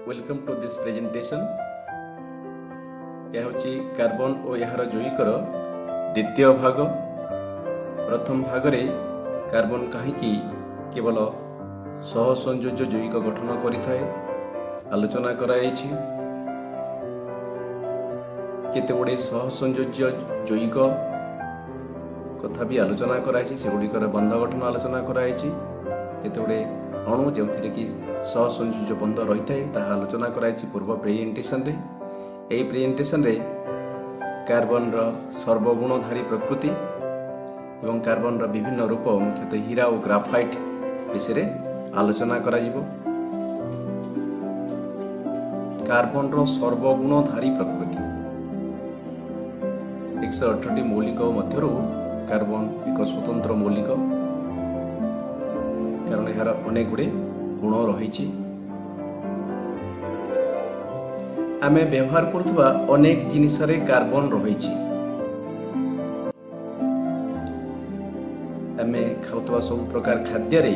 Welcome to this presentation. यह हूँ carbon और यार जैविकर द्वितीय भाग। प्रथम भाग में कार्बन कहीं केवल सहसंयोज्य जैविक गठन करें आलोचना कराई। केते गुड़े सहसंयोज्य जैविक कथा भी आलोचना कराई, सेगुड़िकर बंध गठन आलोचना कराई। केते गुड़े अणु जो कि सहसंयोज्य बंध रही है आलोचना कराई पूर्व प्रेजेंटेशन रे। यही प्रेजेंटेशन रे कार्बन सर्वगुणधारी प्रकृति एवं कार्बन विभिन्न रूप मुख्यतः हीरा और ग्राफाइट विषय आलोचना करा जिवो। कार्बन सर्वगुणधारी प्रकृति 118 मौलिक मध्यरु कार्बन एक स्वतंत्र मौलिक, कारण यार अनेक गुड़े गुण रही। आमे व्यवहार करथुवा अनेक जिनिस रे कार्बन रही। आमे खाउथुवा सब प्रकार खाद्य रे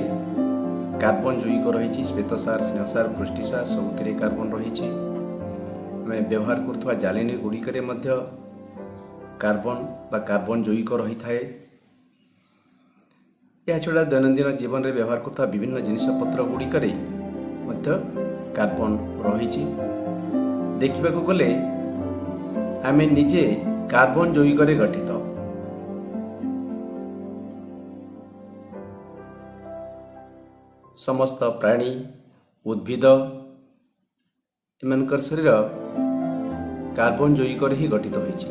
कार्बन जैविक रही। श्वेतसार, स्नेहसार, पुष्टिसार सबुथिरे कार्बन रही। आमे व्यवहार करथुवा जालिनी गुड़िकरे मध्य कार्बन बा कार्बन जैविक रही थाए। यह छड़ा दैनंदिन जीवन में व्यवहार करता विभिन्न जिनिसपत्र गुड़िक कार्बन रही। देखा गले आम निजे कार्बन जैविक गठित। समस्त प्राणी, उद्भिद एमानकर शरीर कार्बन जैविक ही गठित होइछि।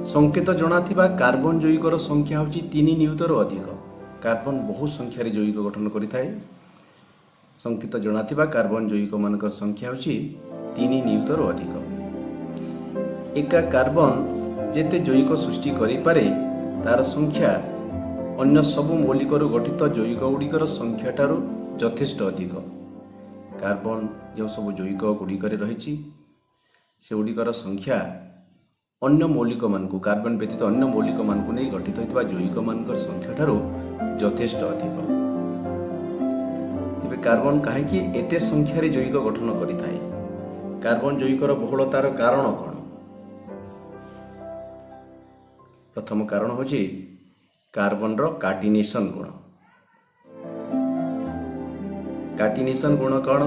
संकेत जना कार्बन जैविकर संख्या हूँ 3 नियुतर अधिक। कार्बन बहु संख्यार जैविक गठन करें। संकेत जना कार्बन जैविक मानकर संख्या हूँ 3 नियुतर अधिक। एका कार्बन जेते जैविक सृष्टि करें तार संख्या अन्य सबु मौलिक गठित जैविक गुड़िकर संख्या ठारू यथेष्ट अधिक। कार्बन जो सब जैविक गुड़िक रही से गुड़िकर संख्या अन्य मौलिक मानकु कार्बन व्यतीत अन्य मौलिक मानकु नहीं गठित होता जैविक मानकर संख्या ठारू यथेष्ट अधिक। तेरे कार्बन कहीं एते संख्यार जैविक गठन करें? कार्बन जैविकर बहुलतार कारण कौन? प्रथम कारण हूँ कार्बन कार्टिनेशन गुण। कार्टिनेशन गुण कौन?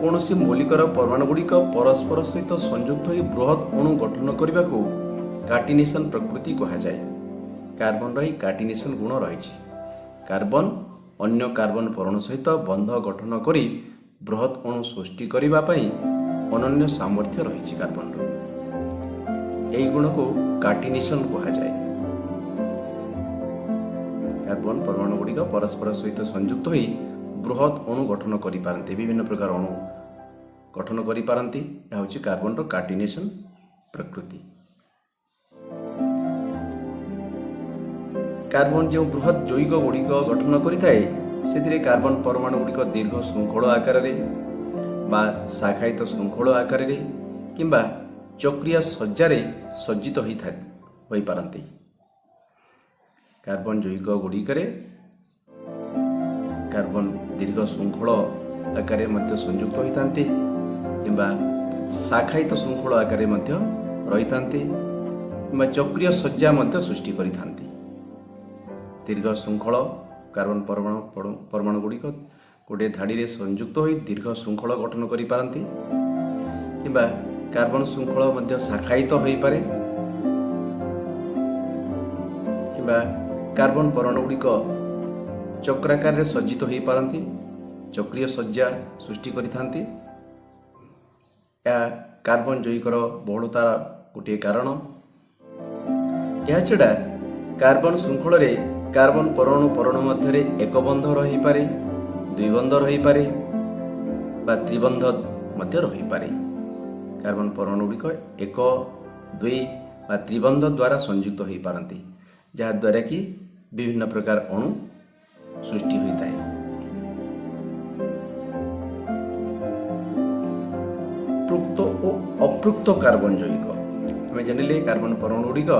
कौन सी मौलिकर परमाणु गुड़िक परस्पर सहित संयुक्त हो बृहत अणु गठन करने को कार्टिनेशन प्रकृति कहा जाए। कार्बन रही कार्टिनेशन गुण रही। कार्बन अन्य कार्बन परमाणु सहित बंध गठन करी बृहत अणु सृष्टि करने अनन्य सामर्थ्य रही। कार्बन यही गुण को कार्टिनेशन कहा जाए। कार्बन परमाणु गुड़िक परस्पर सहित संयुक्त हो बृहत अणु गठन करि पारंती, विभिन्न प्रकार अणु गठन करि पारंती। यह हूँ कार्बन कार्टिनेशन प्रकृति। कार्बन जो बृहत जैविक गुड़िक गठन करें से कार्बन परमाणु गुड़िक दीर्घ श्रृंखल आकार बा शाखायित श्रृंखल आकार किंबा चक्रिया सज्जार सज्जित हो पारंती। कार्बन जैविक गुड़िक कार्बन दीर्घ श्रृंखल आकार संयुक्त होता किंबा शाखायित श्रृंखल आकार रही कि चक्रीय सज्जा सृष्टि करि। दीर्घ श्रृंखल कार्बन परमाणु गुड़िक गोटे धाड़ी संयुक्त हो दीर्घ श्रृंखल गठन करि पारंती किंबा कार्बन श्रृंखल शाखायित हो पारे किंबा कार्बन परमाणु गुड़िक चक्राकार सज्जित हो पारंती, चक्रीय सज्जा सृष्टि करिथांती। यह कार्बन जैविकर बहुलता गोटे कारण। यह छड़ा कार्बन श्रृंखल कार्बन परमाणु मध्य एक बंध रही पारे, दुई बंध रही पारे बा त्रिबंध मध्य रही पारे। कार्बन परमाणु गुड़िक 1, 2 बा त्रिबंध द्वारा संयुक्त हो पारंती, जहाँ द्वारा कि विभिन्न प्रकार अणु सृष्टि होता है। पृक्त और अपृक्त कार्बन जैविक आम जानिले कार्बन परमाणु गुड़िक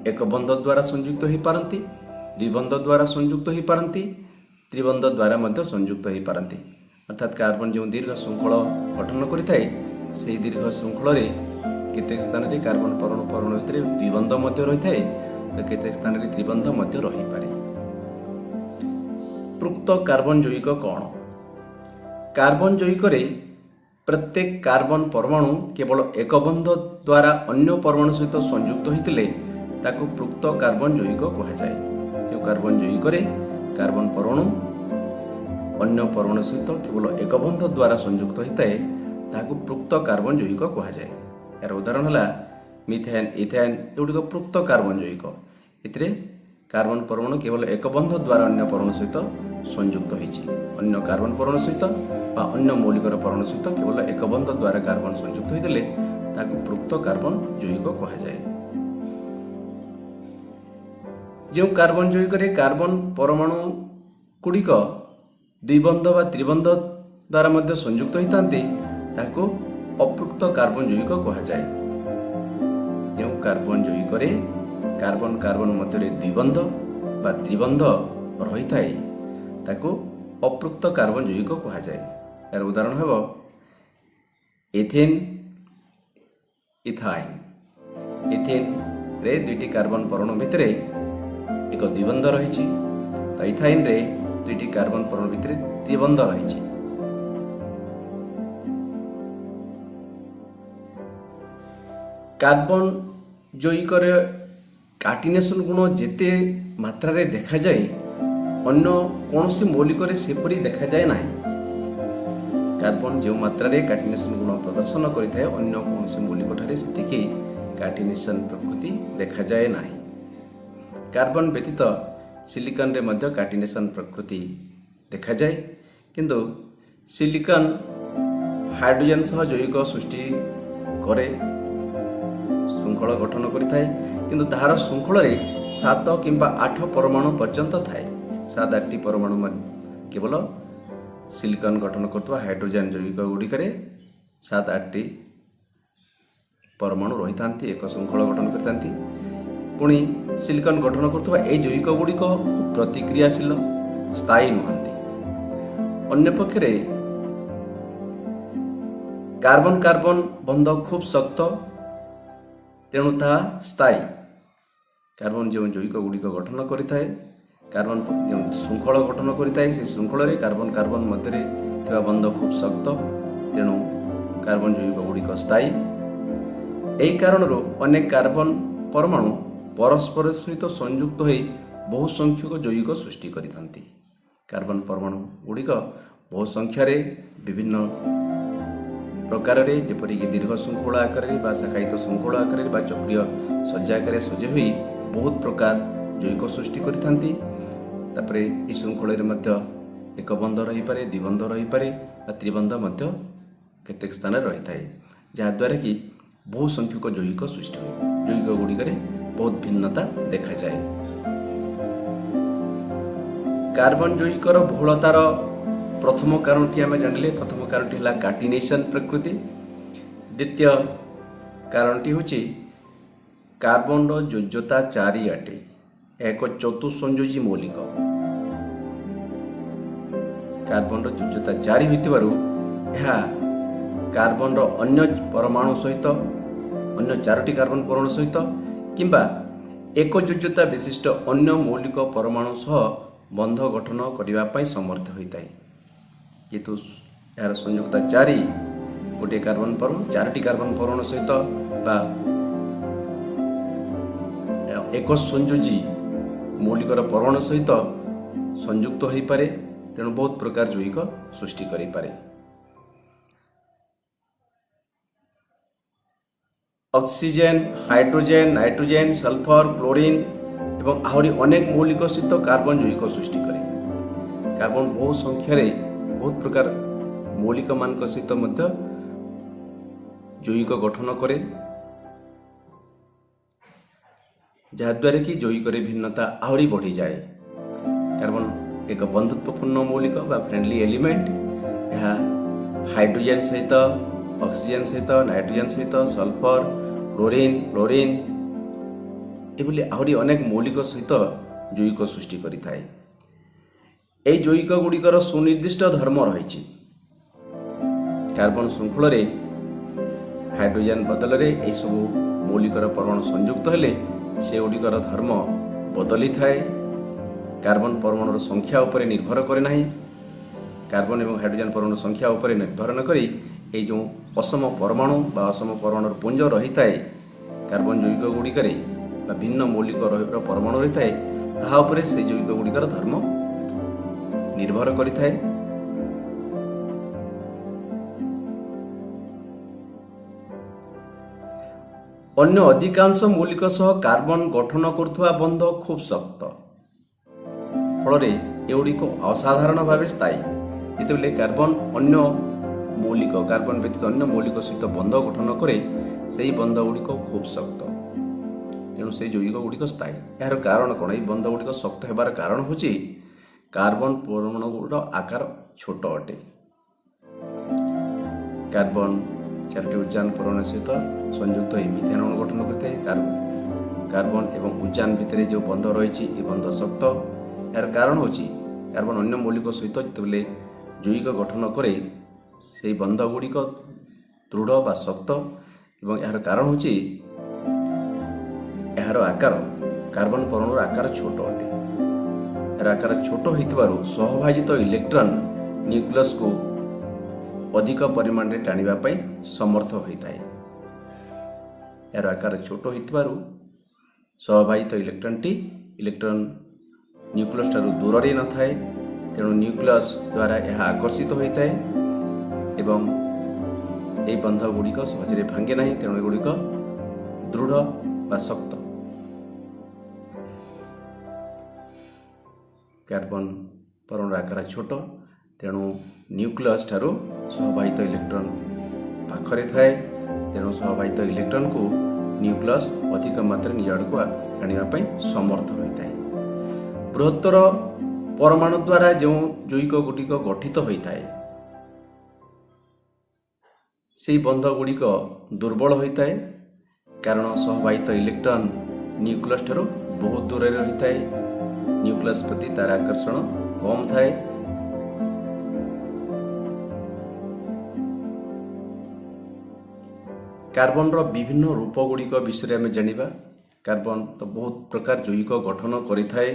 एक बंध द्वारा संयुक्त हो पारंती द्विबंध द्वारा संयुक्त हो पारती, त्रिबंध द्वारा मध्य संयुक्त हो पारती। अर्थात कार्बन जो दीर्घ श्रृंखल गठन करिଥାଏ से दीर्घ श्रृंखल केतेक स्थान रे कार्बन परमाणु परमाणु भितर द्विबंध मध्य रही थाए तो केतेक स्थान रे त्रिबंध मध्य रही पारे। पृक्त कार्बन जैविक कौन? कार्बन जैविक रे प्रत्येक कार्बन परमाणु केवल एक बंध द्वारा अन्य परमाणु सहित संयुक्त होते ताकू पृक्त कार्बन जैविक कहुए। जो कार्बन जैविक रे कार्बन परमाणु अन्य परमाणु सहित केवल एक बंध द्वारा संयुक्त होता है ताकू पृक्त कार्बन जैविक कहुए। यार उदाहरण है मिथेन, इथेन, एगुड़िक पृक्त कार्बन जैविक। ए कार्बन परमाणु केवल एक बंध द्वारा अन्य परमाणु सहित संयुक्त होती, अन्य कार्बन परमाणु सहित बा अन्य मौलिकर परमाणु सहित केवल एक बंध द्वारा कार्बन संयुक्त होते ताकू पृक्त कार्बन जैविक कहुए। जो कार्बन जैविक रे कार्बन परमाणु गुड़िक द्विबंध बा त्रिबंध द्वारा मध्य संयुक्त होता ताकू अपृक्त कार्बन जैविक कहुए। जो कार्बन जैविक रे कार्बन कार्बन मध्य द्विबंध बा त्रिबंध रही थाए ताकू अपृक्त कार्बन जैविक कहुए। यार उदाहरण है एथेन, इथाइन। इथेन रे दुईटी कार्बन परमाणु भितर एक द्विबंध रही, तो इथाइन रे दुईटी कार्बन परमाणु भितर त्रिबंध रही। कार्बन जैविक कार्टिनेशन गुण जेते मात्रा रे देखा जाए अन्य कौन सी मौलिक सेपरी देखा जाए ना। कार्बन जो मात्रा रे कार्टिनेशन गुण प्रदर्शन करिଥାଏ अन्य कौन सी मौलिक ठारे सेतिकी कार्टिनेशन प्रकृति देखा जाए ना। कार्बन व्यतीत सिलिकन रे मध्य कार्टिनेशन प्रकृति देखा जाए, किंतु सिलिकन हाइड्रोजन सह जैविक सृष्टि करे, श्रृंखल गठन करिଥାଏ, किंतु ताहार श्रृंखल रे 7 किंबा 8 परमाणु पर्यंत थाए। 7-8 परमाणु केवल सिलिकन गठन करथवा हाइड्रोजन जैविक गुड़िक 7-8 परमाणु रही था, एक श्रृंखल गठन करती। पुणी सिलिकन गठन करथवा ए जैविक गुड़िक प्रतिक्रियाशील स्थायी नुहंती। अन्य पक्षरे कार्बन कार्बन बंध खूब शक्त, तेणु ताहा स्थायी। कार्बन जो जैविक गुड़िक गठन करिଥାଏ, कार्बन जो श्रृंखल गठन करिଥାଏ से श्रृंखल रे कार्बन कार्बन मध्य थिबा बंध खूब शक्त, तेणु कार्बन जैविक गुड़िक स्थायी। एही कारणरू अनेक कार्बन परमाणु परस्पर सहित संयुक्त होई बहु संख्यक जैविक सृष्टि करिथांती। कार्बन परमाणु गुड़िक बहु संख्यारे विभिन्न प्रकार रे जेपरि कि दीर्घ श्रृंखल आकार बा शाखायित श्रृंखल आकार बा चक्रीय सज्जा आकार सजे हुई बहुत प्रकार जैविक सृष्टि करिथांती। तापरे ई श्रृंखल रे मध्य एक बंध रही पारे, द्विबंध रही पारे, त्रिबंध मध्य केतेक स्थान रही थाए, जहा द्वारा कि बहु संख्यक जैविक सृष्टि हुए। जैविक गुड़िक बहुत भिन्नता देखा जाए। कार्बन जैविकर बहुलतार प्रथम कारणटी आम जानिले। प्रथम कारणटी है कार्टिनेशन प्रकृति। द्वितीय कारणटी हूँ कार्बन योज्यता 4 अटे, एक चतुसंयोजी मौलिक। कार्बन योज्यता 4 होइतिबारु यह कार्बन अन्य परमाणु सहित अन्य 4टी कार्बन परमाणु सहित किंबा एक योज्यता विशिष्ट अन्य मौलिक परमाणु सह बंध गठन करने समर्थ होता है। किंतु यार संयुक्ता 4 गोटे कार्बन परमाणु 4टी कार्बन परमाणु सहित बा एक संयोजी मौलिकर परमाणु सहित संयुक्त हो पारे, तेणु बहुत प्रकार जैविक सृष्टि करि पारे। Oxygen, hydrogen, nitrogen, sulphur, chlorine एवं आहरी अनेक मौलिक सहित कार्बन जैविक सृष्टि करे। कार्बन बहु संख्यार बहुत प्रकार मौलिक मान सहित मध्य जैविक गठन करे, जहाद्वारा कि जैविक भिन्नता आहरी बढ़ी जाए। कार्बन एक बंधुत्वपूर्ण मौलिक बा फ्रेंडली एलिमेंट। यह हाइड्रोजन सहित, ऑक्सीजन सहित, नाइट्रोजन सहित, सल्फर, क्लोरीन, फ्लोरीन एभली आहरी अनेक मौलिक सहित ଯୌଗିକ ସୃଷ୍ଟି କରିଥାଏ। ଏହି ଯୌଗିକ ଗୁଡ଼ିକର ସୁନିର୍ଦ୍ଦିଷ୍ଟ ଧର୍ମ ରହିଛି। କାର୍ବନ ଶୃଙ୍ଖଳରେ ହାଇଡ୍ରୋଜେନ୍ ବଦଳରେ ଏହିସବୁ ମୌଳିକର ପରମାଣୁ ସଂଯୁକ୍ତ ହେଲେ ସେଗୁଡ଼ିକର ଧର୍ମ ବଦଳିଥାଏ। କାର୍ବନ ପରମାଣୁର ସଂଖ୍ୟା ଉପରେ ନିର୍ଭର କରେ ନାହିଁ। କାର୍ବନ ଏବଂ ହାଇଡ୍ରୋଜେନ୍ ପରମାଣୁ ସଂଖ୍ୟା ଉପରେ ନିର୍ଭର ନ କରି ଏହି ଯେଉଁ ଅସମ ପରମାଣୁ ବା ଅସମ ପରମାଣୁର ପୁଞ୍ଜ ରହିଥାଏ କାର୍ବନ ଯୌଗିକ ଗୁଡ଼ିକରେ ବା ଭିନ୍ନ ମୌଳିକର ପରମାଣୁ ରହିଥାଏ, ତାହା ଉପରେ ସେହି ଯୌଗିକ ଗୁଡ଼ିକର ଧର୍ମ ନିର୍ଭର କରିଥାଏ। ଅନ୍ୟ ଅଧିକାଂଶ ମୌଳିକ ସହ କାର୍ବନ ଗଠନ କରୁଥିବା ବନ୍ଧ ଖୁବ୍ ଶକ୍ତ, ଫଳରେ ଏଗୁଡ଼ିକ ଅସାଧାରଣ ଭାବେ ସ୍ଥାୟୀ। ଯେତେବେଳେ କାର୍ବନ ଅନ୍ୟ ମୌଳିକ କାର୍ବନ ବ୍ୟତୀତ ଅନ୍ୟ ମୌଳିକ ସହିତ ବନ୍ଧ ଗଠନ କରେ, ସେହି ବନ୍ଧ ଗୁଡ଼ିକ ଖୁବ୍ ଶକ୍ତ, ତେଣୁ ସେହି ଯୌଗିକ ଗୁଡ଼ିକ ସ୍ଥାୟୀ। ଏହାର କାରଣ କ'ଣ? ଏହି ବନ୍ଧ ଗୁଡ଼ିକ ଶକ୍ତ ହେବାର କାରଣ ହେଉଛି କାର୍ବନ ପରମାଣୁର ଆକାର ଛୋଟ ଅଟେ। କାର୍ବନ 4ଟି ଉଜାନ ପରମାଣୁ ସହିତ ସଂଯୁକ୍ତ ହୋଇ ମିଥେନ୍ ଅଣୁ ଗଠନ କରିଥାଏ। କାର୍ବନ ଏବଂ ଉଜାନ ଭିତରେ ଯେଉଁ ବନ୍ଧ ରହିଛି, ଏ ବନ୍ଧ ଶକ୍ତ। ଏହାର କାରଣ ହେଉଛି କାର୍ବନ ଅନ୍ୟ ମୌଳିକ ସହିତ ଯେତେବେଳେ ଯୌଗିକ ଗଠନ କରେ, ସେହି ବନ୍ଧ ଗୁଡ଼ିକ ଦୃଢ଼ ବା ଶକ୍ତ। ଏବଂ ଏହାର କାରଣ ହେଉଛି ଏହାର ଆକାର କାର୍ବନ ପରମାଣୁର ଆକାର ଛୋଟ ଅଟେ। ଏହାର ଆକାର ଛୋଟ ହୋଇଥିବାରୁ ସହଭାଜିତ ଇଲେକ୍ଟ୍ରନ୍ ନ୍ୟୁକ୍ଲିୟସ୍କୁ ଅଧିକ ପରିମାଣରେ ଟାଣିବା ପାଇଁ ସମର୍ଥ ହୋଇଥାଏ। ଏହାର ଆକାର ଛୋଟ ହୋଇଥିବାରୁ ସହଭାଜିତ ଇଲେକ୍ଟ୍ରନ୍ ନ୍ୟୁକ୍ଲିୟସ୍ ଠାରୁ ଦୂରରେ ନଥାଏ, ତେଣୁ ନ୍ୟୁକ୍ଲିୟସ୍ ଦ୍ୱାରା ଏହା ଆକର୍ଷିତ ହୋଇଥାଏ ଏବଂ ଏହି ବନ୍ଧ ଗୁଡ଼ିକ ସହଜରେ ଭାଙ୍ଗେ ନାହିଁ, ତେଣୁ ଏଗୁଡ଼ିକ ଦୃଢ଼ ବା ଶକ୍ତ। କାର୍ବନ ପରମାଣୁର ଆକାର ଛୋଟ, ତେଣୁ ନ୍ୟୁକ୍ଲିୟସ୍ ଠାରୁ ସହଭାଜିତ ଇଲେକ୍ଟ୍ରନ୍ ପାଖରେ ଥାଏ, ତେଣୁ ସହଭାଜିତ ଇଲେକ୍ଟ୍ରନ୍କୁ ନ୍ୟୁକ୍ଲିୟସ୍ ଅଧିକ ମାତ୍ରାରେ ନିଜ ଆଡ଼କୁ ଆଣିବା ପାଇଁ ସମର୍ଥ ହୋଇଥାଏ। ବୃହତ୍ତର ପରମାଣୁ ଦ୍ୱାରା ଯେଉଁ ଯୌଗିକ ଗୁଡ଼ିକ ଗଠିତ ହୋଇଥାଏ, ସେହି ବନ୍ଧ ଗୁଡ଼ିକ ଦୁର୍ବଳ ହୋଇଥାଏ, କାରଣ ସହଭାଜିତ ଇଲେକ୍ଟ୍ରନ୍ ନ୍ୟୁକ୍ଲିୟସ୍ ଠାରୁ ବହୁତ ଦୂରରେ ରହିଥାଏ। ନ୍ୟୁକ୍ଲିୟସ୍ ପ୍ରତି ତାର ଆକର୍ଷଣ କମ୍ ଥାଏ। କାର୍ବନର ବିଭିନ୍ନ ରୂପ ଗୁଡ଼ିକ ବିଷୟରେ ଆମେ ଜାଣିବା। କାର୍ବନ ତ ବହୁତ ପ୍ରକାର ଯୌଗିକ ଗଠନ କରିଥାଏ।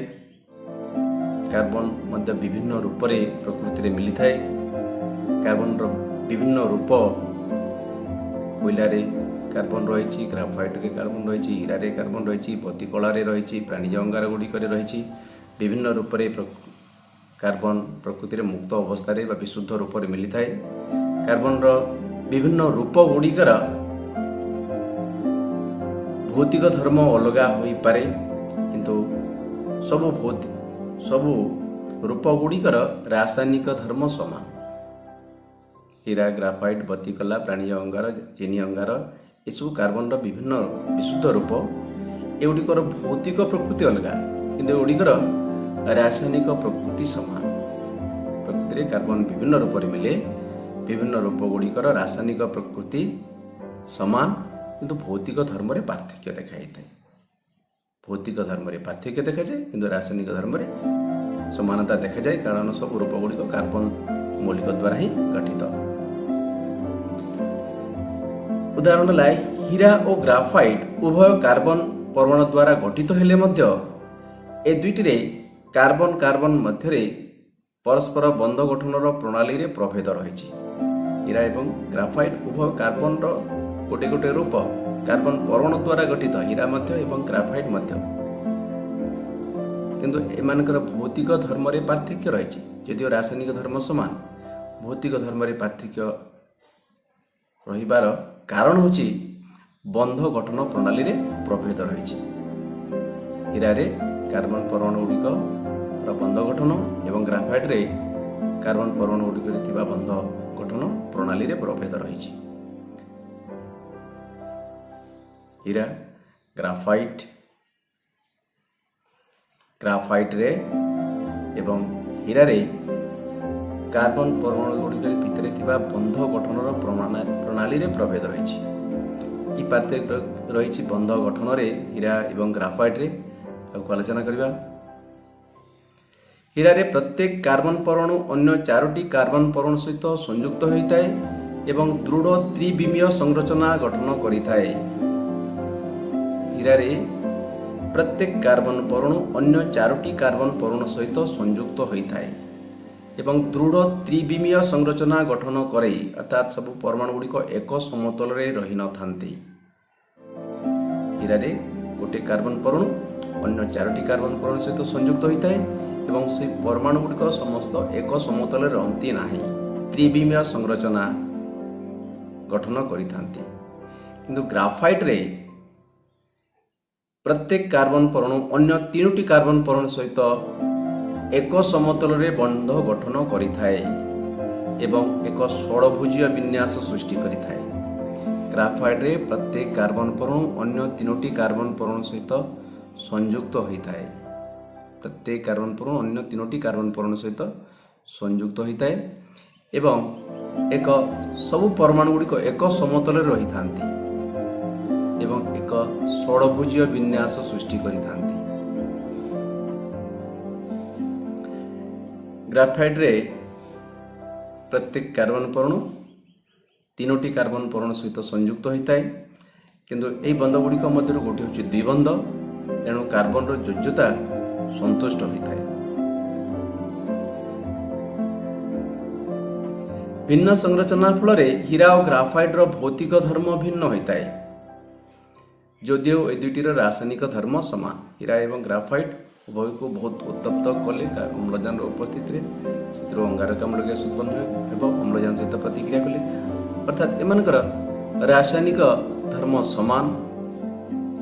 କାର୍ବନ ମଧ୍ୟ ବିଭିନ୍ନ ରୂପରେ ପ୍ରକୃତିରେ ମିଳିଥାଏ। କାର୍ବନର ବିଭିନ୍ନ ରୂପ କୋଇଲାରେ କାର୍ବନ ରହିଛି, ଗ୍ରାଫାଇଟ୍ରେ କାର୍ବନ ରହିଛି, ହୀରାରେ କାର୍ବନ ରହିଛି, ପତିକଳାରେ ରହିଛି, ପ୍ରାଣୀଜ ଅଙ୍ଗାର ଗୁଡ଼ିକରେ ରହିଛି। ବିଭିନ୍ନ ରୂପରେ କାର୍ବନ ପ୍ରକୃତିରେ ମୁକ୍ତ ଅବସ୍ଥାରେ ବା ବିଶୁଦ୍ଧ ରୂପରେ ମିଳିଥାଏ। କାର୍ବନର ବିଭିନ୍ନ ରୂପ ଗୁଡ଼ିକର ଭୌତିକ ଧର୍ମ ଅଲଗା ହୋଇପାରେ, କିନ୍ତୁ ସବୁ ରୂପ ଗୁଡ଼ିକର ରାସାୟନିକ ଧର୍ମ ସମାନ। ହୀରା, ଗ୍ରାଫାଇଟ୍, ବତିକଲା, ପ୍ରାଣୀଜ ଅଙ୍ଗାର, ଚିନି ଅଙ୍ଗାର ଏସବୁ କାର୍ବନର ବିଭିନ୍ନ ବିଶୁଦ୍ଧ ରୂପ। ଏଗୁଡ଼ିକର ଭୌତିକ ପ୍ରକୃତି ଅଲଗା, କିନ୍ତୁ ଏଗୁଡ଼ିକର ରାସାୟନିକ ପ୍ରକୃତି ସମାନ। ପ୍ରକୃତିରେ କାର୍ବନ ବିଭିନ୍ନ ରୂପରେ ମିଳେ, ବିଭିନ୍ନ ରୂପ ଗୁଡ଼ିକର ରାସାୟନିକ ପ୍ରକୃତି ସମାନ, କିନ୍ତୁ ଭୌତିକ ଧର୍ମରେ ପାର୍ଥକ୍ୟ ଦେଖାଯାଇଥାଏ। ଭୌତିକ ଧର୍ମରେ ପାର୍ଥକ୍ୟ ଦେଖାଯାଏ, କିନ୍ତୁ ରାସାୟନିକ ଧର୍ମରେ ସମାନତା ଦେଖାଯାଏ, କାରଣ ସବୁ ରୂପ ଗୁଡ଼ିକ କାର୍ବନ ମୌଳିକ ଦ୍ୱାରା ହିଁ ଗଠିତ। ଉଦାହରଣ ହେଲା ହୀରା ଓ ଗ୍ରାଫାଇଟ୍ ଉଭୟ କାର୍ବନ ପରମାଣୁ ଦ୍ୱାରା ଗଠିତ ହେଲେ ମଧ୍ୟ ଏ ଦୁଇଟିରେ କାର୍ବନ ମଧ୍ୟରେ ପରସ୍ପର ବନ୍ଧ ଗଠନର ପ୍ରଣାଳୀରେ ପ୍ରଭେଦ ରହିଛି। ହୀରା ଏବଂ ଗ୍ରାଫାଇଟ୍ ଉଭୟ କାର୍ବନର ଗୋଟେ ରୂପ କାର୍ବନ ପରମାଣୁ ଦ୍ୱାରା ଗଠିତ, ହୀରା ମଧ୍ୟ ଏବଂ ଗ୍ରାଫାଇଟ୍ ମଧ୍ୟ, କିନ୍ତୁ ଏମାନଙ୍କର ଭୌତିକ ଧର୍ମରେ ପାର୍ଥକ୍ୟ ରହିଛି। ଯଦିଓ ରାସାୟନିକ ଧର୍ମ ସମାନ, ଭୌତିକ ଧର୍ମରେ ପାର୍ଥକ୍ୟ ରହିବାର କାରଣ ହେଉଛି ବନ୍ଧ ଗଠନ ପ୍ରଣାଳୀରେ ପ୍ରଭେଦ ରହିଛି। ହୀରାରେ କାର୍ବନ ପରମାଣୁ ଗୁଡ଼ିକର ବନ୍ଧ ଗଠନ ଏବଂ ଗ୍ରାଫାଇଟ୍ରେ କାର୍ବନ ପରମାଣୁ ଗୁଡ଼ିକରେ ଥିବା ବନ୍ଧ ଗଠନ ପ୍ରଣାଳୀରେ ପ୍ରଭେଦ ରହିଛି। ହୀରା, ଗ୍ରାଫାଇଟ୍ରେ ଏବଂ ହୀରାରେ କାର୍ବନ ପରମାଣୁ ଗୁଡ଼ିକ ଭିତରେ ଥିବା ବନ୍ଧ ଗଠନର ପ୍ରଣାଳୀରେ ପ୍ରଭେଦ ରହିଛି। କି ପାର୍ଥକ୍ୟ ରହିଛି ବନ୍ଧ ଗଠନରେ ହୀରା ଏବଂ ଗ୍ରାଫାଇଟ୍ରେ, ତାକୁ ଆଲୋଚନା କରିବା। ହୀରାରେ ପ୍ରତ୍ୟେକ କାର୍ବନ ପରମାଣୁ ଅନ୍ୟ 4ଟି କାର୍ବନ ପରମାଣୁ ସହିତ ସଂଯୁକ୍ତ ହୋଇଥାଏ ଏବଂ ଦୃଢ଼ ତ୍ରିବିମୀୟ ସଂରଚନା ଗଠନ କରିଥାଏ। ହୀରାରେ ପ୍ରତ୍ୟେକ କାର୍ବନ ପରମାଣୁ ଅନ୍ୟ 4ଟି କାର୍ବନ ପରମାଣୁ ସହିତ ସଂଯୁକ୍ତ ହୋଇଥାଏ ଏବଂ ଦୃଢ଼ ତ୍ରିବିମୀୟ ସଂରଚନା ଗଠନ କରେ, ଅର୍ଥାତ୍ ସବୁ ପରମାଣୁ ଗୁଡ଼ିକ ଏକ ସମତଳରେ ରହିନଥାନ୍ତି। ହୀରାରେ ଗୋଟିଏ କାର୍ବନ ପରମାଣୁ ଅନ୍ୟ 4ଟି କାର୍ବନ ପରମାଣୁ ସହିତ ସଂଯୁକ୍ତ ହୋଇଥାଏ ଏବଂ ସେହି ପରମାଣୁ ଗୁଡ଼ିକ ସମସ୍ତ ଏକ ସମତଳରେ ରହନ୍ତି ନାହିଁ, ତ୍ରିବିମୀୟ ସଂରଚନା ଗଠନ କରିଥାନ୍ତି। କିନ୍ତୁ ଗ୍ରାଫାଇଟ୍ରେ ପ୍ରତ୍ୟେକ କାର୍ବନ ପରମାଣୁ ଅନ୍ୟ 3ଟି କାର୍ବନ ପରମାଣୁ ସହିତ ଏକ ସମତଳରେ ବନ୍ଧ ଗଠନ କରିଥାଏ ଏବଂ ଏକ ଷଡ଼ଭୁଜୀୟ ବିନ୍ୟାସ ସୃଷ୍ଟି କରିଥାଏ। ଗ୍ରାଫାଇଟ୍ରେ ପ୍ରତ୍ୟେକ କାର୍ବନ ପରମାଣୁ ଅନ୍ୟ 3ଟି କାର୍ବନ ପରମାଣୁ ସହିତ ସଂଯୁକ୍ତ ହୋଇଥାଏ। ପ୍ରତ୍ୟେକ କାର୍ବନ ପରମାଣୁ ଅନ୍ୟ 3ଟି କାର୍ବନ ପରମାଣୁ ସହିତ ସଂଯୁକ୍ତ ହୋଇଥାଏ ଏବଂ ସବୁ ପରମାଣୁ ଗୁଡ଼ିକ ଏକ ସମତଳରେ ରହିଥାନ୍ତି ଏବଂ ଏକ ଷଡ଼ଭୁଜୀୟ ବିନ୍ୟାସ ସୃଷ୍ଟି କରିଥାନ୍ତି। ଗ୍ରାଫାଇଟ୍ରେ ପ୍ରତ୍ୟେକ କାର୍ବନ ପରମାଣୁ 3ଟି କାର୍ବନ ପରମାଣୁ ସହିତ ସଂଯୁକ୍ତ ହୋଇଥାଏ, କିନ୍ତୁ ଏହି ବନ୍ଧ ଗୁଡ଼ିକ ମଧ୍ୟରୁ ଗୋଟିଏ ହେଉଛି ଦ୍ୱିବନ୍ଧ, ତେଣୁ କାର୍ବନର ଯୋଜ୍ୟତା ସନ୍ତୁଷ୍ଟ ହୋଇଥାଏ। ଭିନ୍ନ ସଂରଚନା ଫଳରେ ହୀରା ଓ ଗ୍ରାଫାଇଟ୍ର ଭୌତିକ ଧର୍ମ ଭିନ୍ନ ହୋଇଥାଏ, ଯଦିଓ ଏ ଦୁଇଟିର ରାସାୟନିକ ଧର୍ମ ସମାନ। ହୀରା ଏବଂ ଗ୍ରାଫାଇଟ୍ ଉଭୟକୁ ବହୁତ ଉତ୍ତପ୍ତ କଲେ ଅମ୍ଳଜାନର ଉପସ୍ଥିତିରେ ସେଥିରୁ ଅଙ୍ଗାରକାମ୍ଳ ଗ୍ୟାସ ଉତ୍ପନ୍ନ ହେବ, ଅମ୍ଳଜାନ ସହିତ ପ୍ରତିକ୍ରିୟା କଲେ, ଅର୍ଥାତ୍ ଏମାନଙ୍କର ରାସାୟନିକ ଧର୍ମ ସମାନ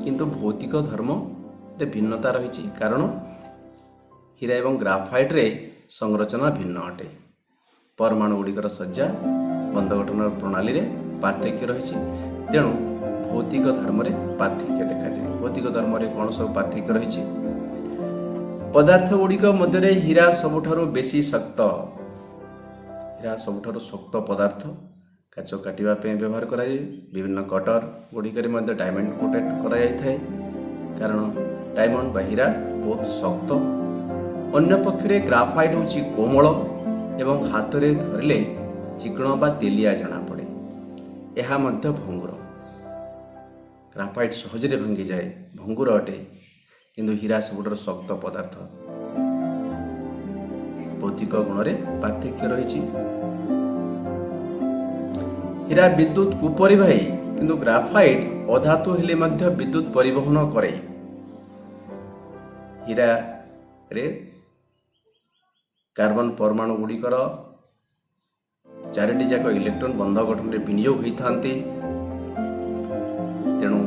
କିନ୍ତୁ ଭୌତିକ ଧର୍ମରେ ଭିନ୍ନତା ରହିଛି, କାରଣ ହୀରା ଏବଂ ଗ୍ରାଫାଇଟ୍ରେ ସଂରଚନା ଭିନ୍ନ ଅଟେ। ପରମାଣୁ ଗୁଡ଼ିକର ସଜ୍ଜା ବନ୍ଧ ଗଠନର ପ୍ରଣାଳୀରେ ପାର୍ଥକ୍ୟ ରହିଛି, ତେଣୁ ଭୌତିକ ଧର୍ମରେ ପାର୍ଥକ୍ୟ ଦେଖାଯାଏ। ଭୌତିକ ଧର୍ମରେ କ'ଣ ସବୁ ପାର୍ଥକ୍ୟ ରହିଛି? ପଦାର୍ଥ ଗୁଡ଼ିକ ମଧ୍ୟରେ ହୀରା ସବୁଠାରୁ ବେଶୀ ଶକ୍ତ। ହୀରା ସବୁଠାରୁ ଶକ୍ତ ପଦାର୍ଥ, କାଚ କାଟିବା ପାଇଁ ବ୍ୟବହାର କରାଯାଏ। ବିଭିନ୍ନ କଟର ଗୁଡ଼ିକରେ ମଧ୍ୟ ଡାଇମଣ୍ଡ କୋଟେଡ୍ କରାଯାଇଥାଏ, କାରଣ ଡାଇମଣ୍ଡ ବା ହୀରା ବହୁତ ଶକ୍ତ। ଅନ୍ୟ ପକ୍ଷରେ ଗ୍ରାଫାଇଟ୍ ହେଉଛି କୋମଳ ଏବଂ ହାତରେ ଧରିଲେ ଚିକ୍କଣ ବା ତେଲିଆ ଜଣାପଡ଼େ। ଏହା ମଧ୍ୟ ଭଙ୍ଗୁର। ଗ୍ରାଫାଇଟ୍ ସହଜରେ ଭାଙ୍ଗିଯାଏ, ଭଙ୍ଗୁର ଅଟେ, କିନ୍ତୁ ହୀରା ସବୁଠାରୁ ଶକ୍ତ ପଦାର୍ଥ। ଭୌତିକ ଗୁଣରେ ପାର୍ଥକ୍ୟ ରହିଛି। ହୀରା ବିଦ୍ୟୁତ କୁପରିବାହୀ, କିନ୍ତୁ ଗ୍ରାଫାଇଟ୍ ଅଧାତୁ ହେଲେ ମଧ୍ୟ ବିଦ୍ୟୁତ ପରିବହନ କରେ। ହୀରାରେ କାର୍ବନ ପରମାଣୁ ଗୁଡ଼ିକର 4ଟି ଯାକ ଇଲେକ୍ଟ୍ରନ୍ ବନ୍ଧ ଗଠନରେ ବିନିଯୋଗ ହୋଇଥାନ୍ତି, ତେଣୁ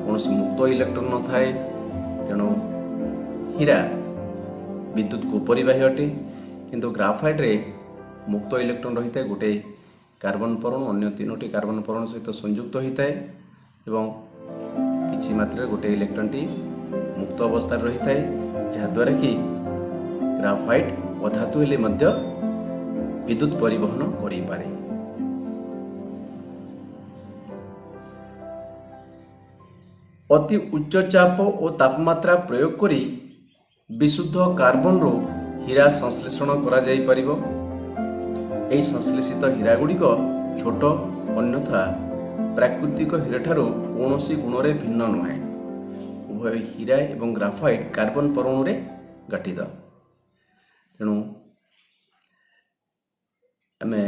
କୌଣସି ମୁକ୍ତ ଇଲେକ୍ଟ୍ରନ୍ ନଥାଏ। ତେଣୁ ହୀରା ବିଦ୍ୟୁତ କୁପରିବାହୀ ଅଟେ, କିନ୍ତୁ ଗ୍ରାଫାଇଟ୍ରେ ମୁକ୍ତ ଇଲେକ୍ଟ୍ରନ୍ ରହିଥାଏ। ଗୋଟିଏ କାର୍ବନ ପରମାଣୁ ଅନ୍ୟ 3ଟି କାର୍ବନ ପରମାଣୁ ସହିତ ସଂଯୁକ୍ତ ହୋଇଥାଏ ଏବଂ କିଛି ମାତ୍ରାରେ ଗୋଟିଏ ଇଲେକ୍ଟ୍ରନ୍ଟି ମୁକ୍ତ ଅବସ୍ଥାରେ ରହିଥାଏ, ଯାହାଦ୍ୱାରା କି ଗ୍ରାଫାଇଟ୍ ଅଧାତୁ ହେଲେ ମଧ୍ୟ ବିଦ୍ୟୁତ ପରିବହନ କରିପାରେ। ଅତି ଉଚ୍ଚ ଚାପ ଓ ତାପମାତ୍ରା ପ୍ରୟୋଗ କରି ବିଶୁଦ୍ଧ କାର୍ବନରୁ ହୀରା ସଂଶ୍ଳେଷଣ କରାଯାଇପାରିବ। ଏହି ସଂଶ୍ଳେଷିତ ହୀରା ଗୁଡ଼ିକ ଛୋଟ, ଅନ୍ୟଥା ପ୍ରାକୃତିକ ହୀରାଠାରୁ କୌଣସି ଗୁଣରେ ଭିନ୍ନ ନୁହେଁ। ଉଭୟ ହୀରା ଏବଂ ଗ୍ରାଫାଇଟ୍ କାର୍ବନ ପରମାଣୁରେ ଗଠିତ, ତେଣୁ ଆମେ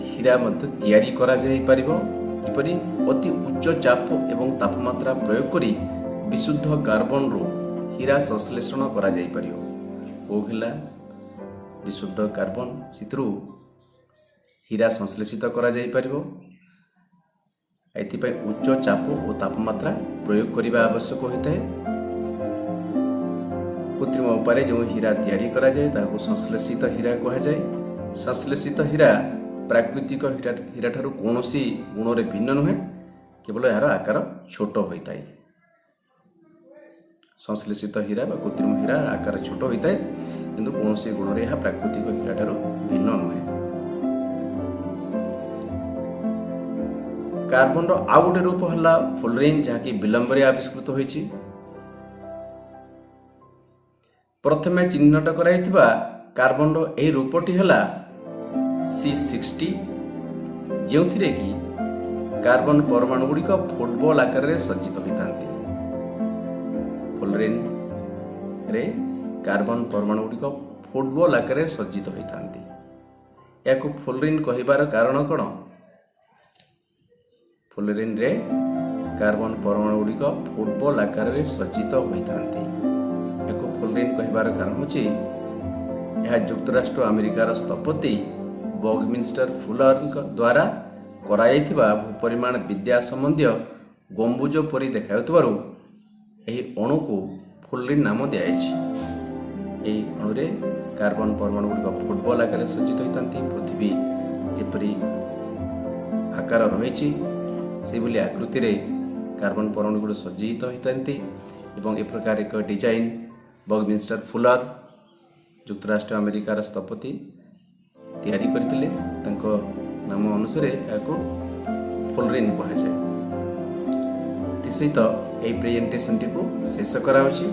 ହୀରା ମଧ୍ୟ ତିଆରି କରାଯାଇପାରିବ। କିପରି? ଅତି ଉଚ୍ଚ ଚାପ ଏବଂ ତାପମାତ୍ରା ପ୍ରୟୋଗ କରି ବିଶୁଦ୍ଧ କାର୍ବନରୁ ହୀରା ସଂଶ୍ଳେଷଣ କରାଯାଇପାରିବ। କେଉଁ ହେଲା ବିଶୁଦ୍ଧ କାର୍ବନ, ସେଥିରୁ ହୀରା ସଂଶ୍ଳେଷିତ କରାଯାଇପାରିବ। ଏଥିପାଇଁ ଉଚ୍ଚ ଚାପ ଓ ତାପମାତ୍ରା ପ୍ରୟୋଗ କରିବା ଆବଶ୍ୟକ ହୋଇଥାଏ। କୃତ୍ରିମ ଉପାୟରେ ଯେଉଁ ହୀରା ତିଆରି କରାଯାଏ ତାହାକୁ ସଂଶ୍ଳେଷିତ ହୀରା କୁହାଯାଏ। ସଂଶ୍ଳେଷିତ ହୀରା ପ୍ରାକୃତିକ ହୀରାଠାରୁ କୌଣସି ଗୁଣରେ ଭିନ୍ନ ନୁହେଁ, କେବଳ ଏହାର ଆକାର ଛୋଟ ହୋଇଥାଏ। ସଂଶ୍ଳେଷିତ ହୀରା ବା କୃତ୍ରିମ ହୀରା ଆକାର ଛୋଟ ହୋଇଥାଏ, କିନ୍ତୁ କୌଣସି ଗୁଣରେ ଏହା ପ୍ରାକୃତିକ ହୀରାଠାରୁ ଭିନ୍ନ ନୁହେଁ। କାର୍ବନର ଆଉ ଗୋଟିଏ ରୂପ ହେଲା ଫୁଲରିନ୍, ଯାହାକି ବିଳମ୍ବରେ ଆବିଷ୍କୃତ ହୋଇଛି। प्रथमे चिह्नट कराइथिबा कार्बनर एही रूपटी ହେଲା C60 ଯେଉଁଥିରେ କି कार्बन परमाणु गुड़िक फुटबॉल आकार रे सज्जित होइतांती। फुलरिन रे कार्बन परमाणु गुड़िक फुटबॉल आकार रे सज्जित होइतांती। याकु फुलरिन कहिबार कारण कौन? फुलरिन रे कार्बन परमाणु गुड़िक फुटबॉल आकार रे सज्जित होइतांती। याकु फुलरिन कहिबार कारण होची यह युक्तराष्ट्र अमेरिकार स्थपति बकमिन्स्टर फुलर द्वारा कराइथिबा भूपरिमाण विद्या संबंधी गंबुज परी देखाउथिबारु एही अणु को फुलरिन नाम दियाइछि। एही अणुरे कार्बन परमाणु गुड़िक फुटबॉल आकार सज्जित होइतांती। पृथ्वी जेपरी आकार रहिछि सेभली आकृति रे कार्बन परमाणु गुड़ सज्जित होइतांती एवं ए प्रकार एक डिजाइन बकमिन्स्टर फुलर युक्तराष्ट्र अमेरिकार स्थपति तैयारी करथिले। तांको नाम अनुसार याकु फुलरिन कहा जाए। सहित यही प्रेजेंटेशन टी को शेष कराउछि।